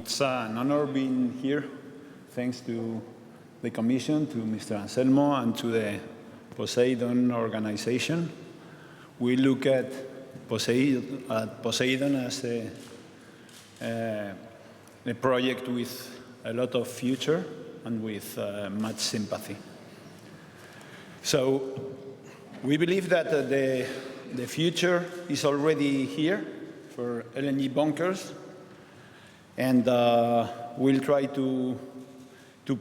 It's an honor being here, thanks to the Commission, to Mr. Anselmo, and to the Poseidon organization. We look at Poseidon as a project with a lot of future and with much sympathy. So we believe that the future is already here for LNG bunkers, and we'll try to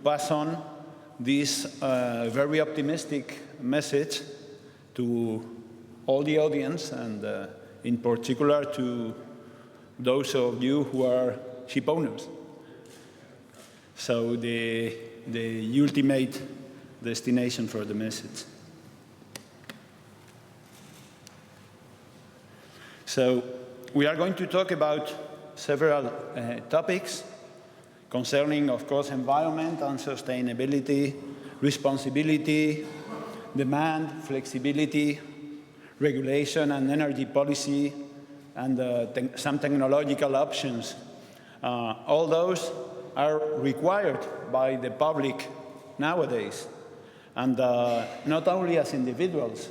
pass on this very optimistic message to all the audience, and in particular to those of you who are ship owners. So the ultimate destination for the message. So we are going to talk about several topics concerning, of course, environment and sustainability, responsibility, demand, flexibility, regulation and energy policy, and some technological options. All those are required by the public nowadays, and not only as individuals,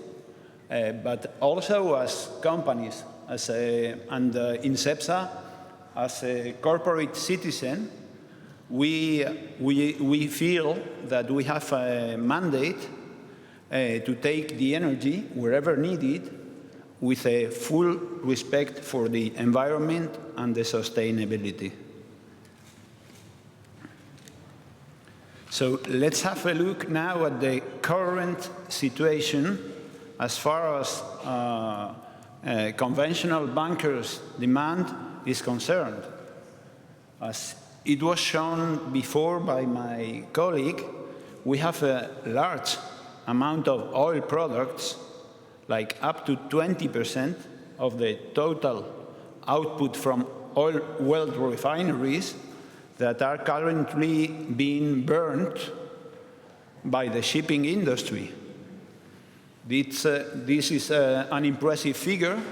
but also as companies, and in CEPSA, as a corporate citizen, we feel that we have a mandate to take the energy wherever needed with a full respect for the environment and the sustainability. So let's have a look now at the current situation as far as conventional bunkers demand is concerned. As it was shown before by my colleague, we have a large amount of oil products, like up to 20% of the total output from oil well refineries that are currently being burned by the shipping industry. This is an impressive figure.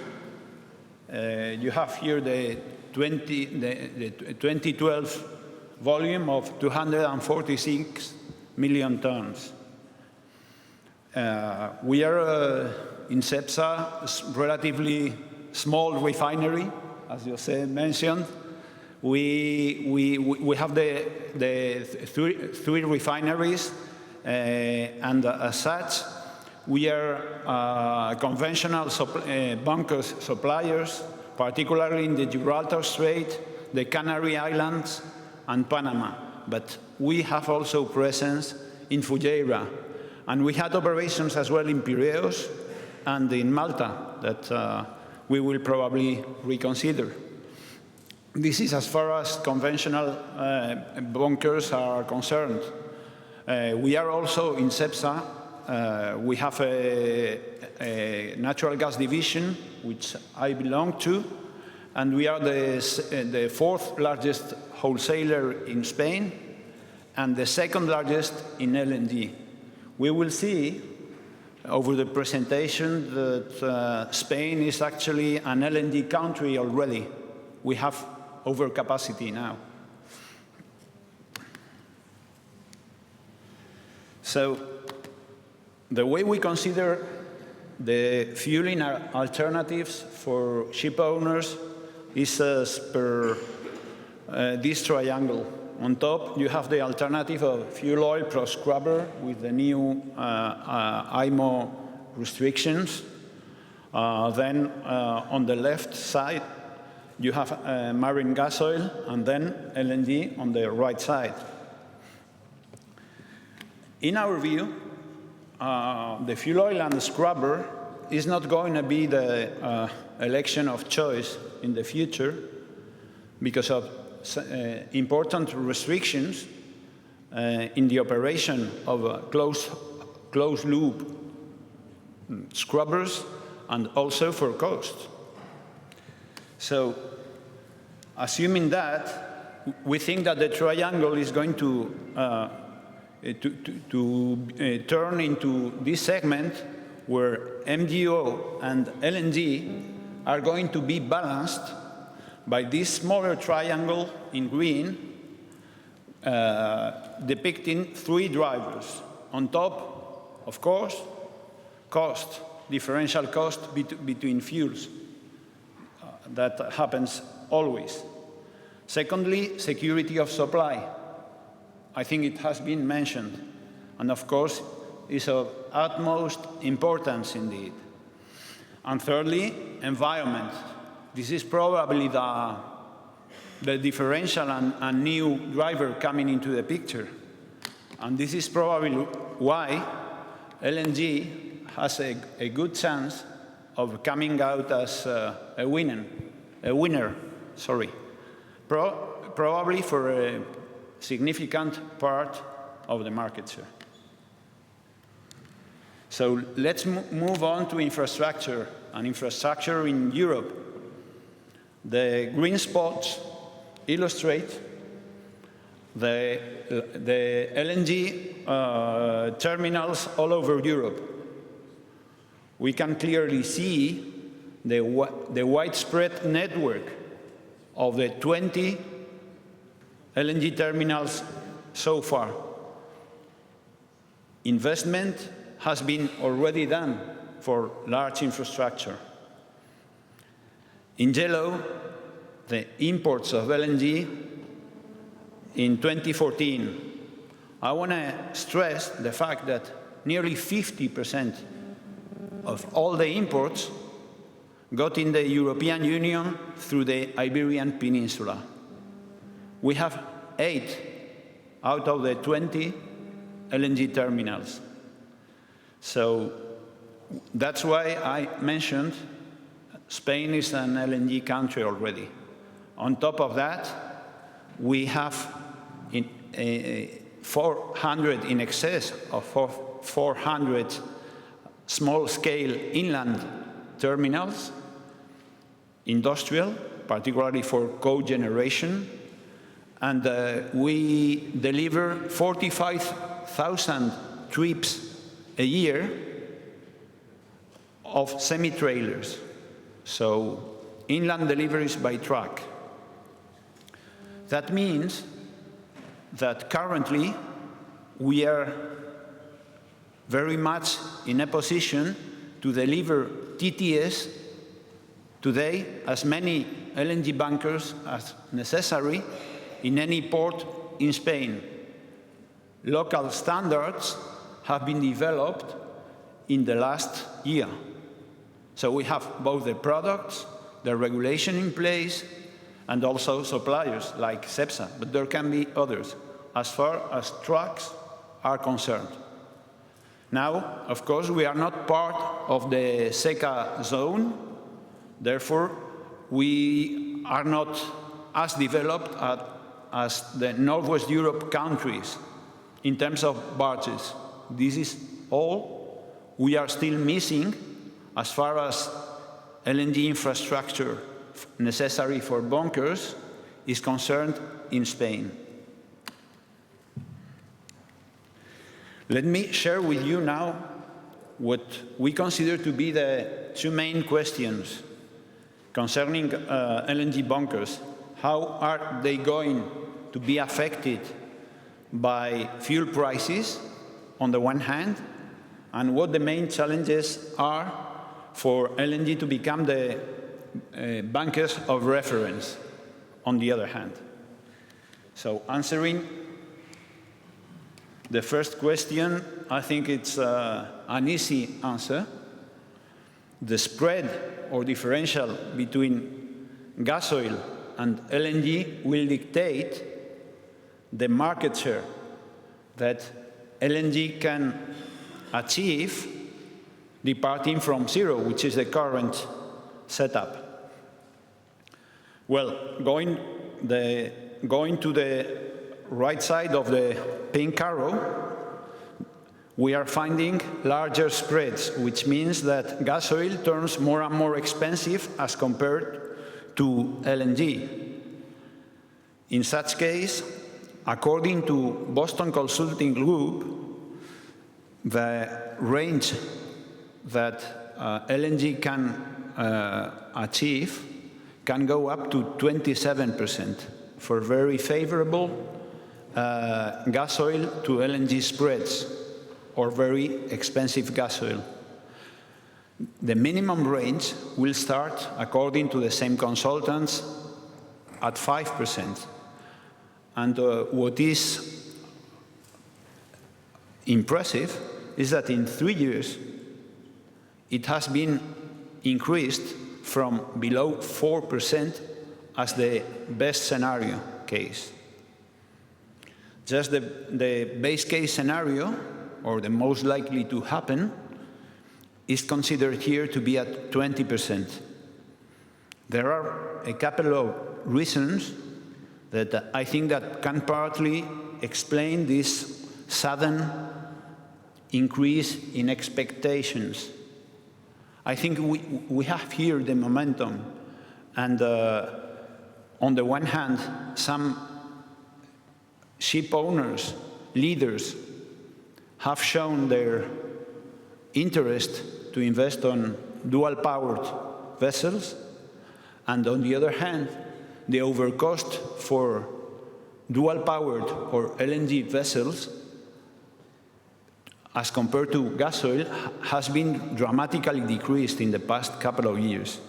You have here the 2012 volume of 246 million tons. We are in CEPSA, a relatively small refinery, as Jose mentioned. We have the three refineries, and as such, we are conventional bunkers suppliers, particularly in the Gibraltar Strait, the Canary Islands, and Panama. But we have also presence in Fujairah, and we had operations as well in Piraeus and in Malta that we will probably reconsider. This is as far as conventional bunkers are concerned. We are also in CEPSA. We have a natural gas division, which I belong to, and we are the fourth largest wholesaler in Spain and the second largest in LNG. We will see over the presentation that Spain is actually an LNG country already. We have overcapacity now. So the way we consider the fueling alternatives for ship owners is as per this triangle. On top, you have the alternative of fuel oil plus scrubber with the new IMO restrictions. Then on the left side, you have marine gas oil, and then LNG on the right side. In our view, the fuel oil and the scrubber is not going to be the election of choice in the future because of important restrictions in the operation of closed loop scrubbers, and also for cost. So, assuming that, we think that the triangle is going to turn into this segment where MGO and LNG are going to be balanced by this smaller triangle in green, depicting three drivers. On top, of course, cost, differential cost between fuels. That happens always. Secondly, security of supply. I think it has been mentioned, and of course, is of utmost importance indeed. And thirdly, environment. This is probably the differential and new driver coming into the picture. And this is probably why LNG has a good chance of coming out as a winner, probably for a significant part of the market share. So let's move on to infrastructure, and infrastructure in Europe. The green spots illustrate the LNG terminals all over Europe. We can clearly see the widespread network of the 20 LNG terminals so far. Investment has been already done for large infrastructure. In yellow, the imports of LNG in 2014. I want to stress the fact that nearly 50% of all the imports got in the European Union through the Iberian Peninsula. We have 8 out of the 20 LNG terminals. So that's why I mentioned Spain is an LNG country already. On top of that, we have 400 in excess of 400 small-scale inland terminals, industrial, particularly for cogeneration, and we deliver 45,000 trips a year of semi-trailers, so inland deliveries by truck. That means that currently we are very much in a position to deliver TTS today as many LNG bunkers as necessary in any port in Spain. Local standards have been developed in the last year. So we have both the products, the regulation in place, and also suppliers like CEPSA, but there can be others as far as trucks are concerned. Now, of course, we are not part of the SECA zone, therefore we are not as developed as the Northwest Europe countries in terms of barges. This is all we are still missing as far as LNG infrastructure necessary for bunkers is concerned in Spain. Let me share with you now what we consider to be the two main questions concerning LNG bunkers. How are they going to be affected by fuel prices on the one hand, and what the main challenges are for LNG to become the bunkers of reference on the other hand. So answering the first question, I think it's an easy answer. The spread or differential between gas oil and LNG will dictate the market share that LNG can achieve departing from zero, which is the current setup. Well, going to the right side of the pink arrow, we are finding larger spreads, which means that gas oil turns more and more expensive as compared to LNG. In such case, according to Boston Consulting Group, the range that LNG can achieve can go up to 27% for very favorable gas oil to LNG spreads or very expensive gas oil. The minimum range will start, according to the same consultants, at 5%. And what is impressive is that in 3 years, it has been increased from below 4% as the best scenario case. Just the base case scenario, or the most likely to happen, is considered here to be at 20%. There are a couple of reasons that I think that can partly explain this sudden increase in expectations. I think we have here the momentum, and on the one hand, some ship owners, leaders, have shown their interest to invest on dual-powered vessels, and on the other hand, the overcost for dual-powered or LNG vessels as compared to gas oil has been dramatically decreased in the past couple of years.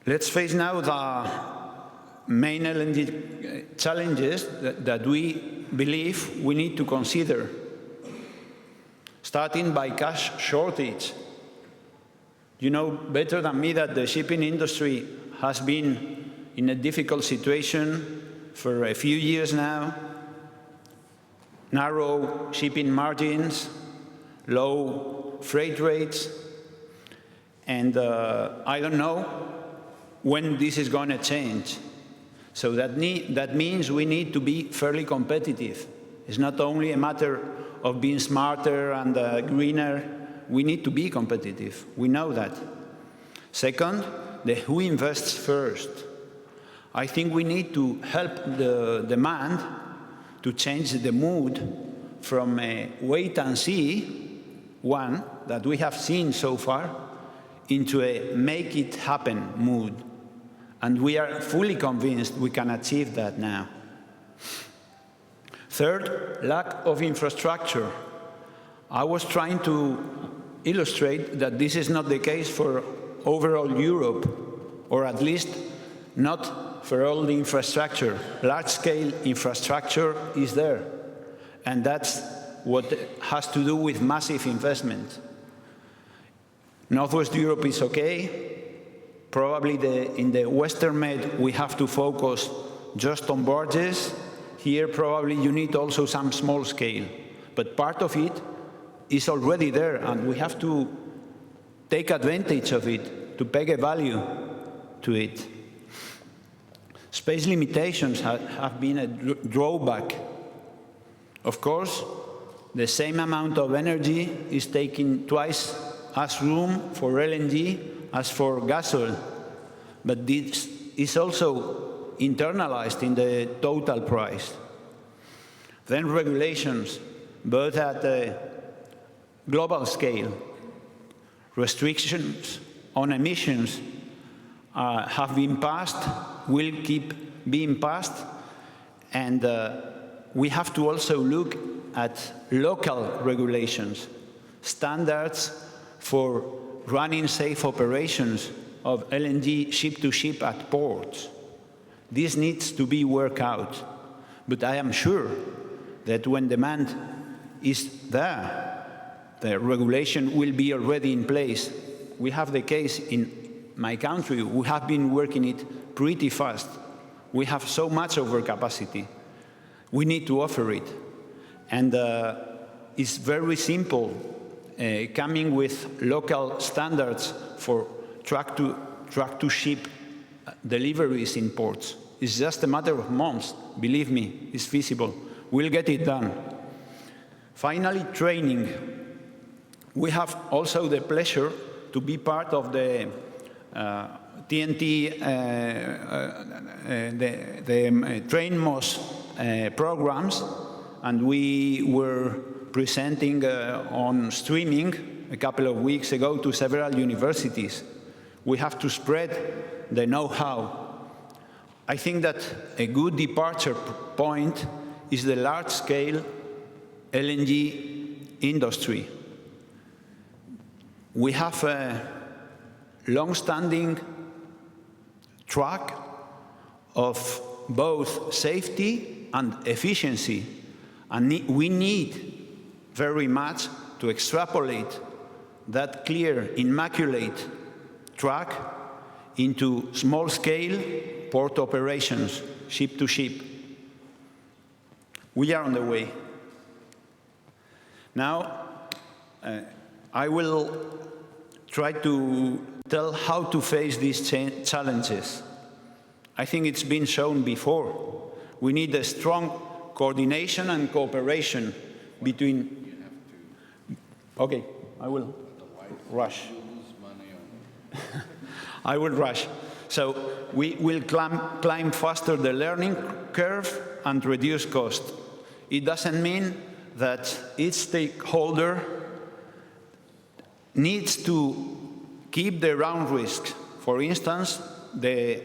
Let's face now the main LNG challenges that we believe we need to consider, starting by cash shortage. You know better than me that the shipping industry has been in a difficult situation for a few years now. Narrow shipping margins, low freight rates, and I don't know when this is going to change. So that means we need to be fairly competitive. It's not only a matter of being smarter and greener. We need to be competitive. We know that. Second, the who invests first. I think we need to help the demand to change the mood from a wait-and-see one that we have seen so far into a make-it-happen mood. And we are fully convinced we can achieve that now. Third, lack of infrastructure. I was trying to illustrate that this is not the case for overall Europe, or at least not for all the infrastructure. Large-scale infrastructure is there, and that's what has to do with massive investment. Northwest Europe is okay. Probably in the Western Med, we have to focus just on barges. Here, probably you need also some small scale, but part of it is already there, and we have to take advantage of it, to peg a value to it. Space limitations have been a drawback. Of course, the same amount of energy is taking twice as room for LNG as for gas oil, but this is also internalized in the total price. Then regulations, both at the global scale. Restrictions on emissions have been passed, will keep being passed, and we have to also look at local regulations, standards for running safe operations of LNG ship-to-ship at ports. This needs to be worked out, but I am sure that when demand is there, the regulation will be already in place. We have the case in my country. We have been working it pretty fast. We have so much overcapacity. We need to offer it. And it's very simple, coming with local standards for truck-to-ship deliveries in ports. It's just a matter of months. Believe me, it's feasible. We'll get it done. Finally, training. We have also the pleasure to be part of the TNT, the TrainMOS programs, and we were presenting on streaming a couple of weeks ago to several universities. We have to spread the know-how. I think that a good departure point is the large-scale LNG industry. We have a long-standing track of both safety and efficiency, and we need very much to extrapolate that clear, immaculate track into small-scale port operations, ship-to-ship. We are on the way. Now, I will try to tell how to face these challenges. I think it's been shown before. We need a strong coordination and cooperation between... Okay, I will rush. I will rush. So we will climb faster the learning curve and reduce cost. It doesn't mean that each stakeholder needs to keep their own risks. For instance, the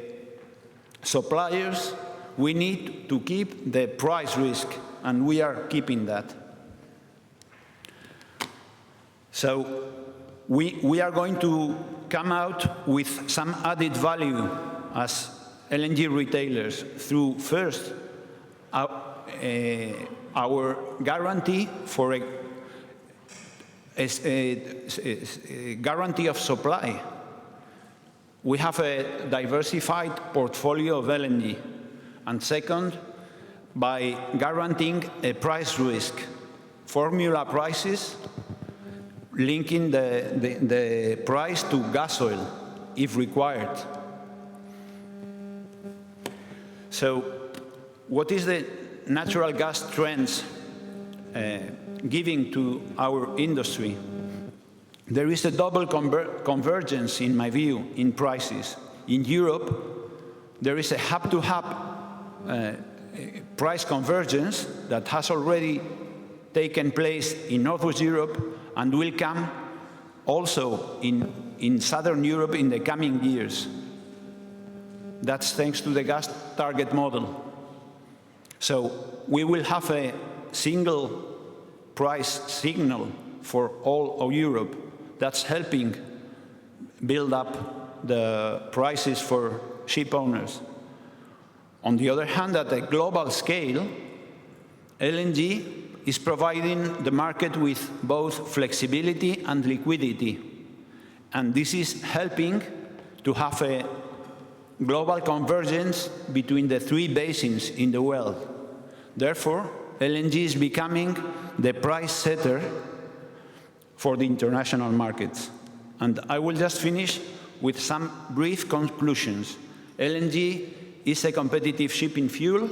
suppliers, we need to keep the price risk, and we are keeping that. So we are going to come out with some added value as LNG retailers through, first, our guarantee for a guarantee of supply. We have a diversified portfolio of LNG. And second, by guaranteeing a price risk, formula prices, linking the price to gas oil, if required. So what is the natural gas trends giving to our industry? There is a double convergence, in my view, in prices. In Europe, there is a hub-to-hub price convergence that has already taken place in Northwest Europe and will come also in Southern Europe in the coming years. That's thanks to the gas target model. So we will have a single price signal for all of Europe that's helping build up the prices for ship owners. On the other hand, at a global scale, LNG is providing the market with both flexibility and liquidity. And this is helping to have a global convergence between the three basins in the world. Therefore, LNG is becoming the price setter for the international markets. And I will just finish with some brief conclusions. LNG is a competitive shipping fuel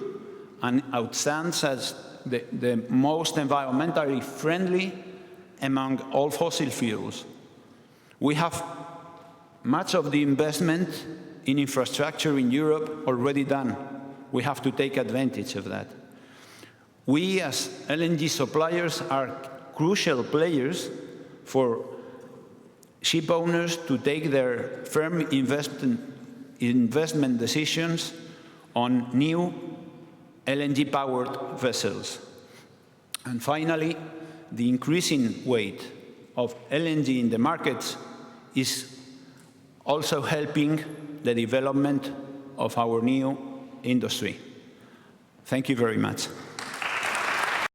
and outstands as the most environmentally friendly among all fossil fuels. We have much of the investment in infrastructure in Europe already done. We have to take advantage of that. We, as LNG suppliers, are crucial players for ship owners to take their firm investment decisions on new LNG-powered vessels. And finally, the increasing weight of LNG in the markets is also helping the development of our new industry. Thank you very much.